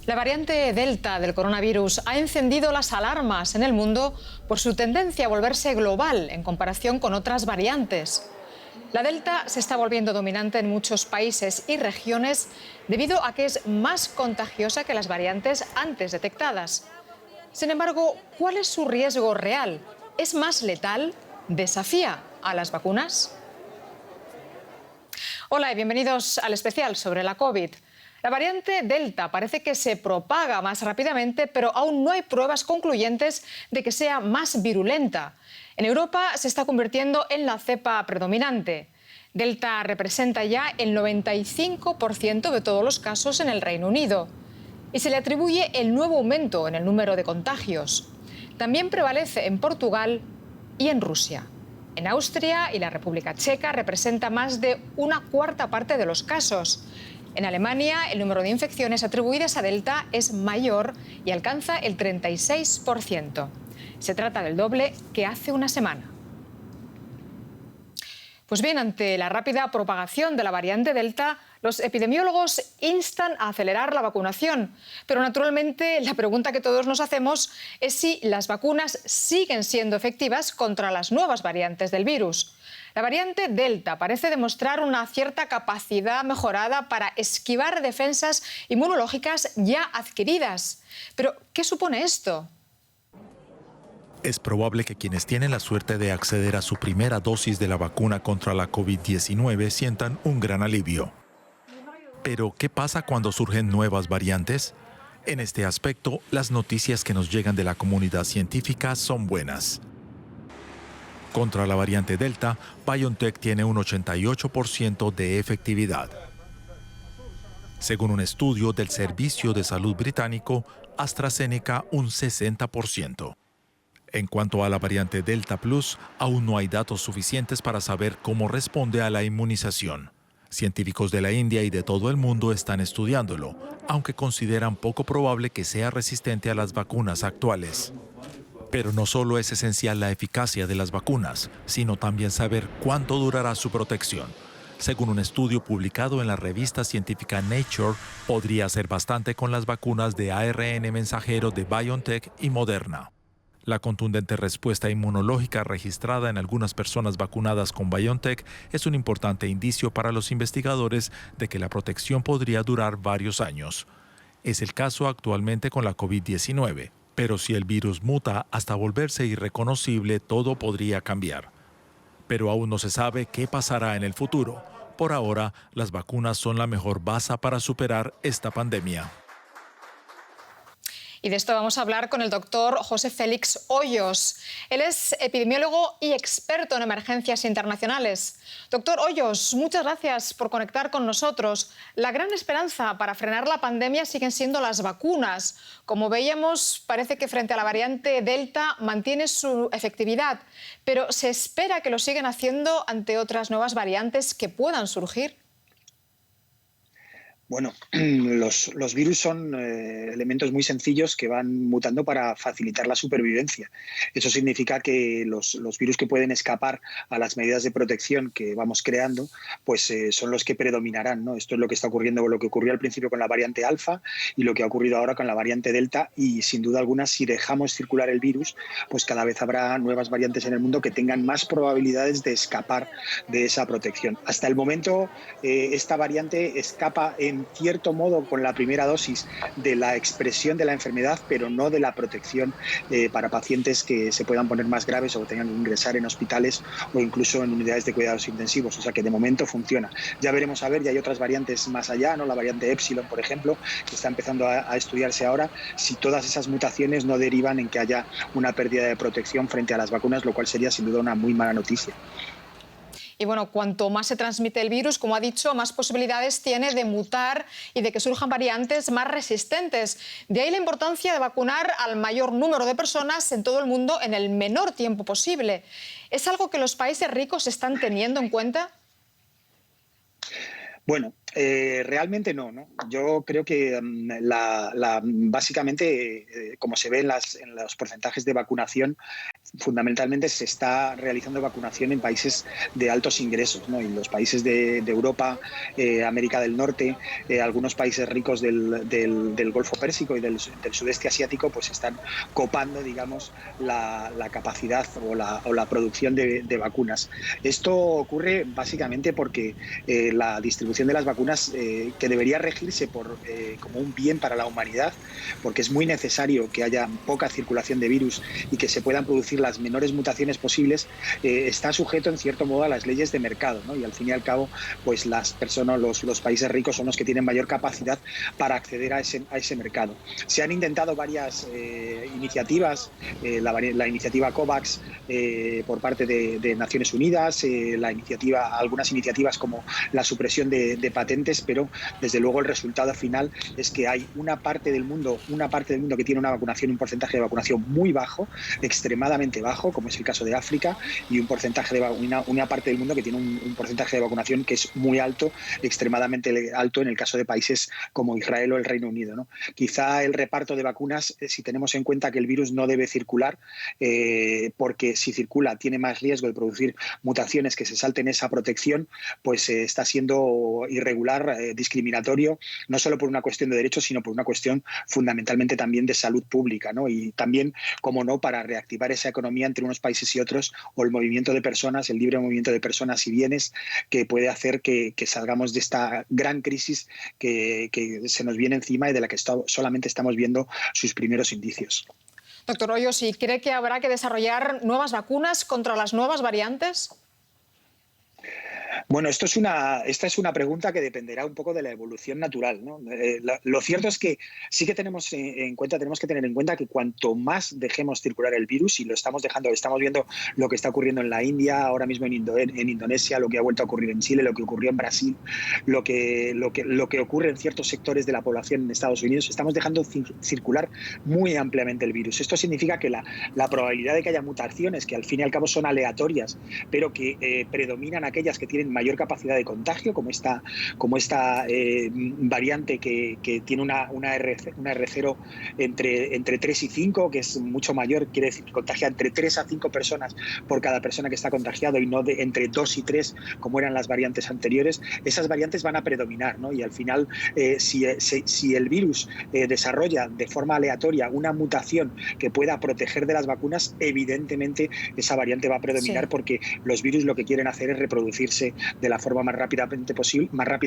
La variante Delta del coronavirus ha encendido las alarmas en el mundo por su tendencia a volverse global en comparación con otras variantes. La Delta se está volviendo dominante en muchos países y regiones debido a que es más contagiosa que las variantes antes detectadas. Sin embargo, ¿cuál es su riesgo real? ¿Es más letal? ¿Desafía a las vacunas? Hola y bienvenidos al especial sobre la COVID. La variante Delta parece que se propaga más rápidamente, pero aún no hay pruebas concluyentes de que sea más virulenta. En Europa se está convirtiendo en la cepa predominante. Delta representa ya el 95% de todos los casos en el Reino Unido. Y se le atribuye el nuevo aumento en el número de contagios. También prevalece en Portugal y en Rusia. En Austria y la República Checa representa más de una cuarta parte de los casos. En Alemania, el número de infecciones atribuidas a Delta es mayor y alcanza el 36%. Se trata del doble que hace una semana. Pues bien, ante la rápida propagación de la variante Delta, los epidemiólogos instan a acelerar la vacunación. Pero naturalmente la pregunta que todos nos hacemos es si las vacunas siguen siendo efectivas contra las nuevas variantes del virus. La variante Delta parece demostrar una cierta capacidad mejorada para esquivar defensas inmunológicas ya adquiridas. Pero, ¿qué supone esto? Es probable que quienes tienen la suerte de acceder a su primera dosis de la vacuna contra la COVID-19 sientan un gran alivio. Pero, ¿qué pasa cuando surgen nuevas variantes? En este aspecto, las noticias que nos llegan de la comunidad científica son buenas. Contra la variante Delta, BioNTech tiene un 88% de efectividad. Según un estudio del Servicio de Salud británico, AstraZeneca un 60%. En cuanto a la variante Delta Plus, aún no hay datos suficientes para saber cómo responde a la inmunización. Científicos de la India y de todo el mundo están estudiándolo, aunque consideran poco probable que sea resistente a las vacunas actuales. Pero no solo es esencial la eficacia de las vacunas, sino también saber cuánto durará su protección. Según un estudio publicado en la revista científica Nature, podría ser bastante con las vacunas de ARN mensajero de BioNTech y Moderna. La contundente respuesta inmunológica registrada en algunas personas vacunadas con BioNTech es un importante indicio para los investigadores de que la protección podría durar varios años. Es el caso actualmente con la COVID-19, pero si el virus muta hasta volverse irreconocible, todo podría cambiar. Pero aún no se sabe qué pasará en el futuro. Por ahora, las vacunas son la mejor baza para superar esta pandemia. Y de esto vamos a hablar con el doctor José Félix Hoyos. Él es epidemiólogo y experto en emergencias internacionales. Doctor Hoyos, muchas gracias por conectar con nosotros. La gran esperanza para frenar la pandemia siguen siendo las vacunas. Como veíamos, parece que frente a la variante Delta mantiene su efectividad, pero ¿se espera que lo sigan haciendo ante otras nuevas variantes que puedan surgir? Bueno, los virus son elementos muy sencillos que van mutando para facilitar la supervivencia. Eso significa que los virus que pueden escapar a las medidas de protección que vamos creando, pues son los que predominarán, ¿no? Esto es lo que está ocurriendo, lo que ocurrió al principio con la variante alfa y lo que ha ocurrido ahora con la variante delta. Y sin duda alguna, si dejamos circular el virus, pues cada vez habrá nuevas variantes en el mundo que tengan más probabilidades de escapar de esa protección. Hasta el momento, esta variante escapa en cierto modo con la primera dosis de la expresión de la enfermedad, pero no de la protección para pacientes que se puedan poner más graves o tengan que ingresar en hospitales o incluso en unidades de cuidados intensivos. O sea que de momento funciona. Ya veremos a ver, ya hay otras variantes más allá, ¿no? La variante Epsilon, por ejemplo, que está empezando a estudiarse ahora, si todas esas mutaciones no derivan en que haya una pérdida de protección frente a las vacunas, lo cual sería sin duda una muy mala noticia. Y bueno, cuanto más se transmite el virus, como ha dicho, más posibilidades tiene de mutar y de que surjan variantes más resistentes. De ahí la importancia de vacunar al mayor número de personas en todo el mundo en el menor tiempo posible. ¿Es algo que los países ricos están teniendo en cuenta? Bueno, Realmente no, ¿no? Yo creo que básicamente, como se ve en los porcentajes de vacunación, fundamentalmente se está realizando vacunación en países de altos ingresos, ¿no? Y los países de Europa, América del Norte, algunos países ricos del Golfo Pérsico y del sudeste asiático, pues están copando, digamos, la capacidad o la producción de vacunas. Esto ocurre básicamente porque la distribución de las vacunas, que debería regirse como un bien para la humanidad, porque es muy necesario que haya poca circulación de virus y que se puedan producir las menores mutaciones posibles, está sujeto en cierto modo a las leyes de mercado, ¿no? Y al fin y al cabo, pues las personas, los países ricos son los que tienen mayor capacidad para acceder a ese mercado. Se han intentado varias iniciativas, la iniciativa COVAX por parte de Naciones Unidas, algunas iniciativas como la supresión de patentes, pero desde luego el resultado final es que hay una parte del mundo que tiene un porcentaje de vacunación muy bajo, extremadamente bajo, como es el caso de África, y un porcentaje una parte del mundo que tiene un porcentaje de vacunación que es muy alto, extremadamente alto en el caso de países como Israel o el Reino Unido, ¿no? Quizá el reparto de vacunas, si tenemos en cuenta que el virus no debe circular, porque si circula tiene más riesgo de producir mutaciones que se salten esa protección, pues está siendo irregular, discriminatorio, no solo por una cuestión de derechos, sino por una cuestión fundamentalmente también de salud pública, ¿no? Y también, como no, para reactivar esa economía entre unos países y otros, o el movimiento de personas, el libre movimiento de personas y bienes, que puede hacer que salgamos de esta gran crisis que se nos viene encima y de la que solamente estamos viendo sus primeros indicios. Doctor Hoyos, ¿y cree que habrá que desarrollar nuevas vacunas contra las nuevas variantes? Bueno, esta es una pregunta que dependerá un poco de la evolución natural, ¿no? Lo cierto es que sí que tenemos que tener en cuenta que cuanto más dejemos circular el virus, y lo estamos viendo lo que está ocurriendo en la India, ahora mismo en Indonesia, lo que ha vuelto a ocurrir en Chile, lo que ocurrió en Brasil, lo que ocurre en ciertos sectores de la población en Estados Unidos, estamos dejando circular muy ampliamente el virus. Esto significa que la probabilidad de que haya mutaciones, que al fin y al cabo son aleatorias, pero que predominan aquellas que tienen mayor capacidad de contagio, como esta variante que tiene una R0 entre 3 y 5, que es mucho mayor, quiere decir que contagia entre 3 a 5 personas por cada persona que está contagiado, y no entre 2 y 3 como eran las variantes anteriores. Esas variantes van a predominar, ¿no? Y al final, si el virus desarrolla de forma aleatoria una mutación que pueda proteger de las vacunas, evidentemente esa variante va a predominar, sí, porque los virus lo que quieren hacer es reproducirse de la forma más rápida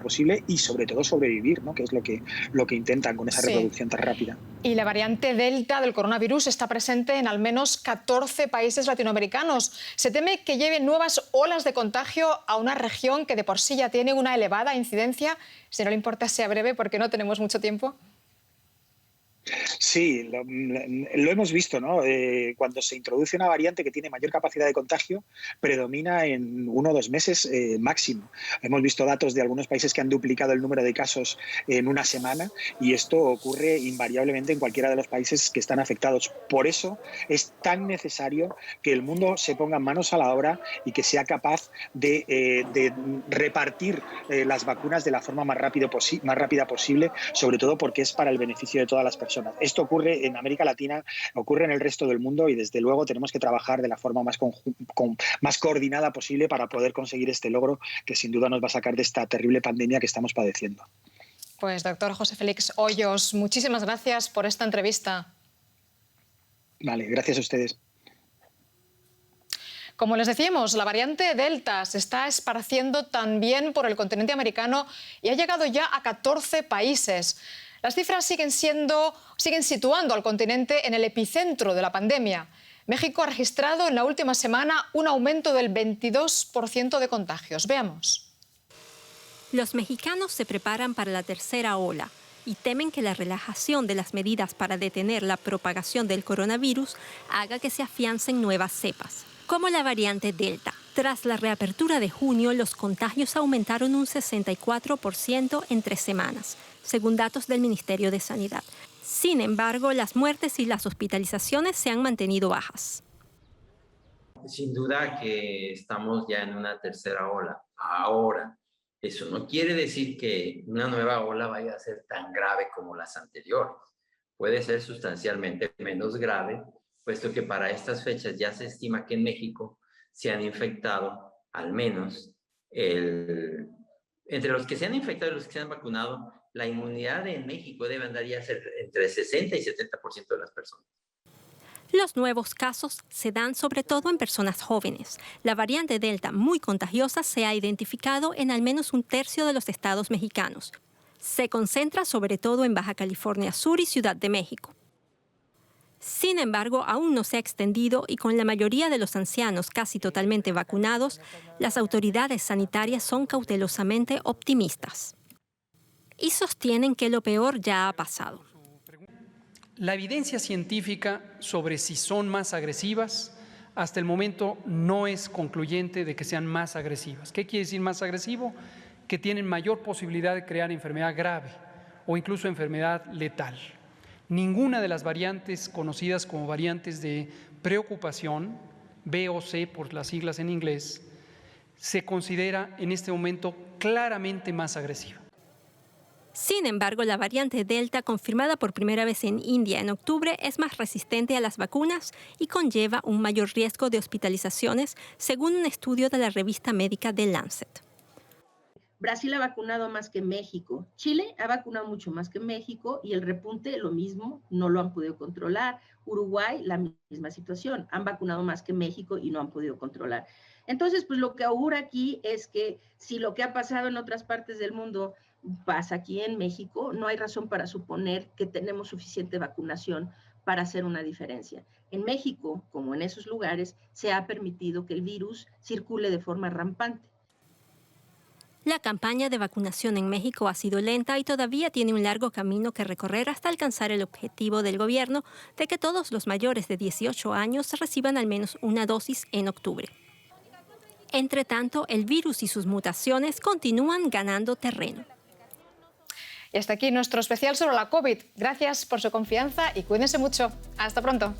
posible y sobre todo sobrevivir, ¿no? Que es lo que intentan con esa, sí, reproducción tan rápida. Y la variante Delta del coronavirus está presente en al menos 14 países latinoamericanos. Se teme que lleve nuevas olas de contagio a una región que de por sí ya tiene una elevada incidencia. Si no le importa, sea breve porque no tenemos mucho tiempo. Sí, lo hemos visto, ¿no? Cuando se introduce una variante que tiene mayor capacidad de contagio, predomina en 1 o 2 meses máximo. Hemos visto datos de algunos países que han duplicado el número de casos en una semana, y esto ocurre invariablemente en cualquiera de los países que están afectados. Por eso es tan necesario que el mundo se ponga manos a la obra y que sea capaz de repartir las vacunas de la forma más rápida posible, sobre todo porque es para el beneficio de todas las personas. Esto ocurre en América Latina, ocurre en el resto del mundo, y desde luego tenemos que trabajar de la forma más coordinada posible para poder conseguir este logro que sin duda nos va a sacar de esta terrible pandemia que estamos padeciendo. Pues doctor José Félix Hoyos, muchísimas gracias por esta entrevista. Vale, gracias a ustedes. Como les decíamos, la variante Delta se está esparciendo también por el continente americano y ha llegado ya a 14 países. Las cifras siguen situando al continente en el epicentro de la pandemia. México ha registrado en la última semana un aumento del 22% de contagios. Veamos. Los mexicanos se preparan para la tercera ola y temen que la relajación de las medidas para detener la propagación del coronavirus haga que se afiancen nuevas cepas, como la variante Delta. Tras la reapertura de junio, los contagios aumentaron un 64% en 3 semanas, según datos del Ministerio de Sanidad. Sin embargo, las muertes y las hospitalizaciones se han mantenido bajas. Sin duda que estamos ya en una tercera ola. Ahora, Eso no quiere decir que una nueva ola vaya a ser tan grave como las anteriores. Puede ser sustancialmente menos grave, puesto que para estas fechas ya se estima que en México se han infectado al menos entre los que se han infectado y los que se han vacunado, la inmunidad en México debe andar ya a ser entre 60 y 70% de las personas. Los nuevos casos se dan sobre todo en personas jóvenes. La variante Delta, muy contagiosa, se ha identificado en al menos un tercio de los estados mexicanos. Se concentra sobre todo en Baja California Sur y Ciudad de México. Sin embargo, aún no se ha extendido y con la mayoría de los ancianos casi totalmente vacunados, las autoridades sanitarias son cautelosamente optimistas. Y sostienen que lo peor ya ha pasado. La evidencia científica sobre si son más agresivas hasta el momento no es concluyente de que sean más agresivas. ¿Qué quiere decir más agresivo? Que tienen mayor posibilidad de crear enfermedad grave o incluso enfermedad letal. Ninguna de las variantes conocidas como variantes de preocupación, B o C por las siglas en inglés, se considera en este momento claramente más agresiva. Sin embargo, la variante Delta, confirmada por primera vez en India en octubre, es más resistente a las vacunas y conlleva un mayor riesgo de hospitalizaciones, según un estudio de la revista médica The Lancet. Brasil ha vacunado más que México, Chile ha vacunado mucho más que México y el repunte lo mismo, no lo han podido controlar. Uruguay, la misma situación, han vacunado más que México y no han podido controlar. Entonces, pues lo que augura aquí es que si lo que ha pasado en otras partes del mundo pasa aquí en México, no hay razón para suponer que tenemos suficiente vacunación para hacer una diferencia. En México, como en esos lugares, se ha permitido que el virus circule de forma rampante. La campaña de vacunación en México ha sido lenta y todavía tiene un largo camino que recorrer hasta alcanzar el objetivo del gobierno de que todos los mayores de 18 años reciban al menos una dosis en octubre. Entre tanto, el virus y sus mutaciones continúan ganando terreno. Y hasta aquí nuestro especial sobre la COVID. Gracias por su confianza y cuídense mucho. Hasta pronto.